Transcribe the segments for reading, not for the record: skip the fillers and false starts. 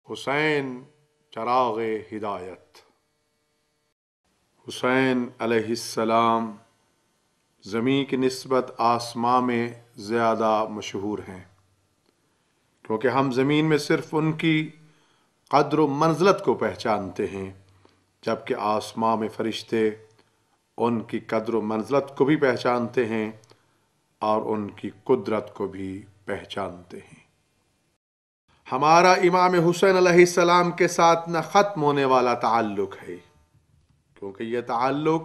حسین چراغ ہدایت۔ حسین علیہ السلام زمین کی نسبت آسماں میں زیادہ مشہور ہیں، کیونکہ ہم زمین میں صرف ان کی قدر و منزلت کو پہچانتے ہیں، جبکہ آسماں میں فرشتے ان کی قدر و منزلت کو بھی پہچانتے ہیں اور ان کی قدرت کو بھی پہچانتے ہیں۔ ہمارا امام حسین علیہ السلام کے ساتھ نہ ختم ہونے والا تعلق ہے، کیونکہ یہ تعلق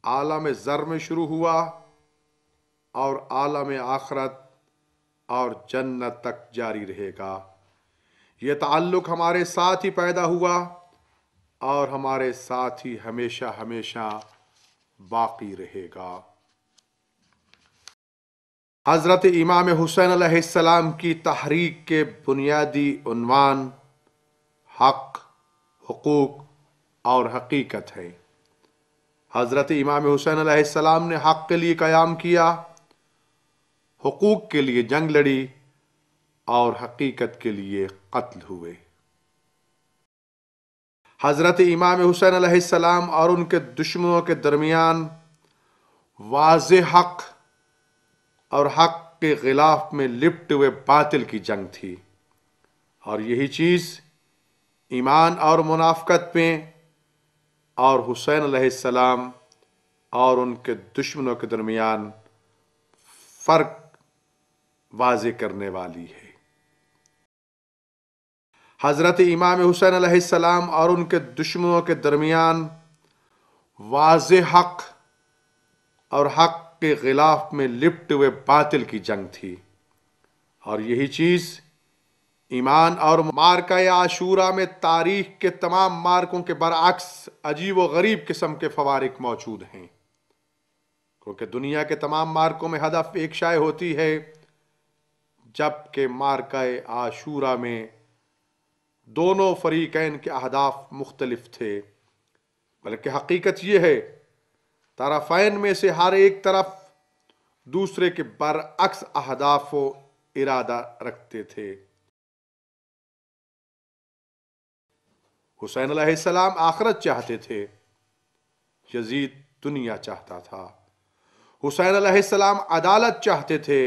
عالم زر میں شروع ہوا اور عالم آخرت اور جنت تک جاری رہے گا۔ یہ تعلق ہمارے ساتھ ہی پیدا ہوا اور ہمارے ساتھ ہی ہمیشہ ہمیشہ باقی رہے گا۔ حضرت امام حسین علیہ السلام کی تحریک کے بنیادی عنوان حق، حقوق اور حقیقت ہے۔ حضرت امام حسین علیہ السلام نے حق کے لیے قیام کیا، حقوق کے لیے جنگ لڑی اور حقیقت کے لیے قتل ہوئے۔ حضرت امام حسین علیہ السلام اور ان کے دشمنوں کے درمیان واضح حق اور حق کے غلاف میں لپٹے ہوئے باطل کی جنگ تھی، اور یہی چیز ایمان اور منافقت میں اور حسین علیہ السلام اور ان کے دشمنوں کے درمیان فرق واضح کرنے والی ہے۔ حضرت امام حسین علیہ السلام اور ان کے دشمنوں کے درمیان واضح حق اور حق کے غلاف میں لپٹے ہوئے باطل کی جنگ تھی، اور یہی چیز ایمان اور معرکہ عاشورہ میں تاریخ کے تمام معرکوں کے برعکس عجیب و غریب قسم کے فوارق موجود ہیں، کیونکہ دنیا کے تمام معرکوں میں ہدف ایک شے ہوتی ہے، جبکہ معرکہ عاشورہ میں دونوں فریقین کے اہداف مختلف تھے، بلکہ حقیقت یہ ہے طرفین میں سے ہر ایک طرف دوسرے کے برعکس اہداف و ارادہ رکھتے تھے۔ حسین علیہ السلام آخرت چاہتے تھے، یزید دنیا چاہتا تھا۔ حسین علیہ السلام عدالت چاہتے تھے،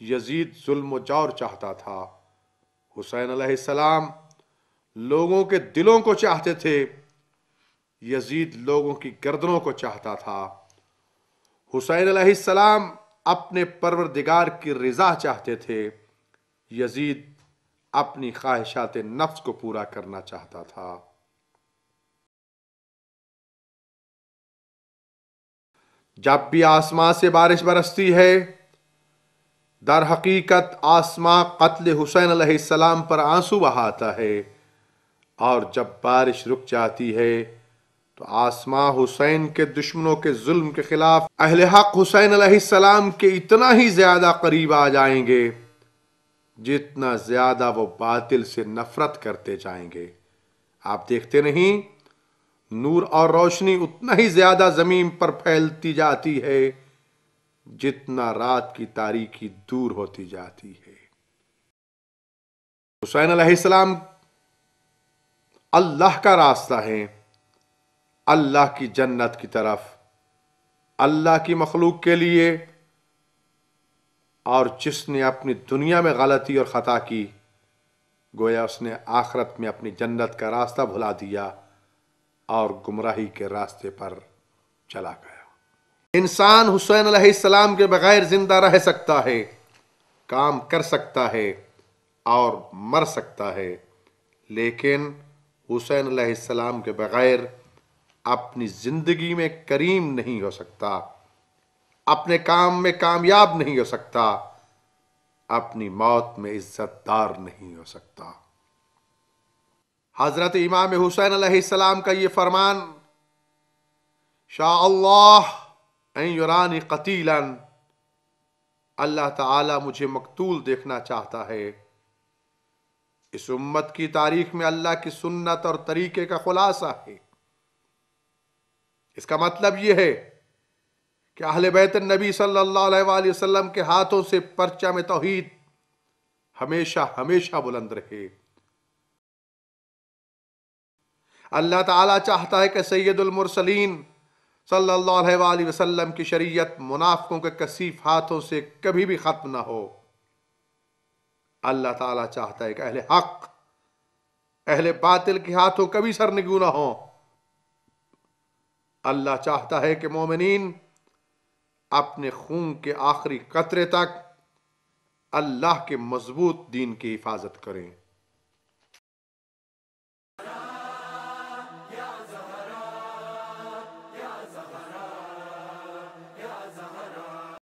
یزید ظلم و جور چاہتا تھا۔ حسین علیہ السلام لوگوں کے دلوں کو چاہتے تھے، یزید لوگوں کی گردنوں کو چاہتا تھا۔ حسین علیہ السلام اپنے پروردگار کی رضا چاہتے تھے، یزید اپنی خواہشات نفس کو پورا کرنا چاہتا تھا۔ جب بھی آسمان سے بارش برستی ہے، در حقیقت آسمان قتل حسین علیہ السلام پر آنسو بہاتا ہے، اور جب بارش رک جاتی ہے تو آسمان حسین کے دشمنوں کے ظلم کے خلاف اہل حق حسین علیہ السلام کے اتنا ہی زیادہ قریب آ جائیں گے جتنا زیادہ وہ باطل سے نفرت کرتے جائیں گے۔ آپ دیکھتے نہیں، نور اور روشنی اتنا ہی زیادہ زمین پر پھیلتی جاتی ہے جتنا رات کی تاریکی دور ہوتی جاتی ہے۔ حسین علیہ السلام اللہ کا راستہ ہے، اللہ کی جنت کی طرف، اللہ کی مخلوق کے لیے، اور جس نے اپنی دنیا میں غلطی اور خطا کی، گویا اس نے آخرت میں اپنی جنت کا راستہ بھلا دیا اور گمراہی کے راستے پر چلا گیا۔ انسان حسین علیہ السلام کے بغیر زندہ رہ سکتا ہے، کام کر سکتا ہے اور مر سکتا ہے، لیکن حسین علیہ السلام کے بغیر اپنی زندگی میں کریم نہیں ہو سکتا، اپنے کام میں کامیاب نہیں ہو سکتا، اپنی موت میں عزت دار نہیں ہو سکتا۔ حضرت امام حسین علیہ السلام کا یہ فرمان، شاء اللہ ان یرانی قتیلا، اللہ تعالی مجھے مقتول دیکھنا چاہتا ہے، اس امت کی تاریخ میں اللہ کی سنت اور طریقے کا خلاصہ ہے۔ اس کا مطلب یہ ہے کہ اہل بیت النبی صلی اللہ علیہ وآلہ وسلم کے ہاتھوں سے پرچم توحید ہمیشہ ہمیشہ بلند رہے، اللہ تعالیٰ چاہتا ہے کہ سید المرسلین صلی اللہ علیہ وآلہ وسلم کی شریعت منافقوں کے کثیف ہاتھوں سے کبھی بھی ختم نہ ہو۔ اللہ تعالیٰ چاہتا ہے کہ اہل حق اہل باطل کے ہاتھوں کبھی سرنگوں نہ ہوں۔ اللہ چاہتا ہے کہ مومنین اپنے خون کے آخری قطرے تک اللہ کے مضبوط دین کی حفاظت کریں۔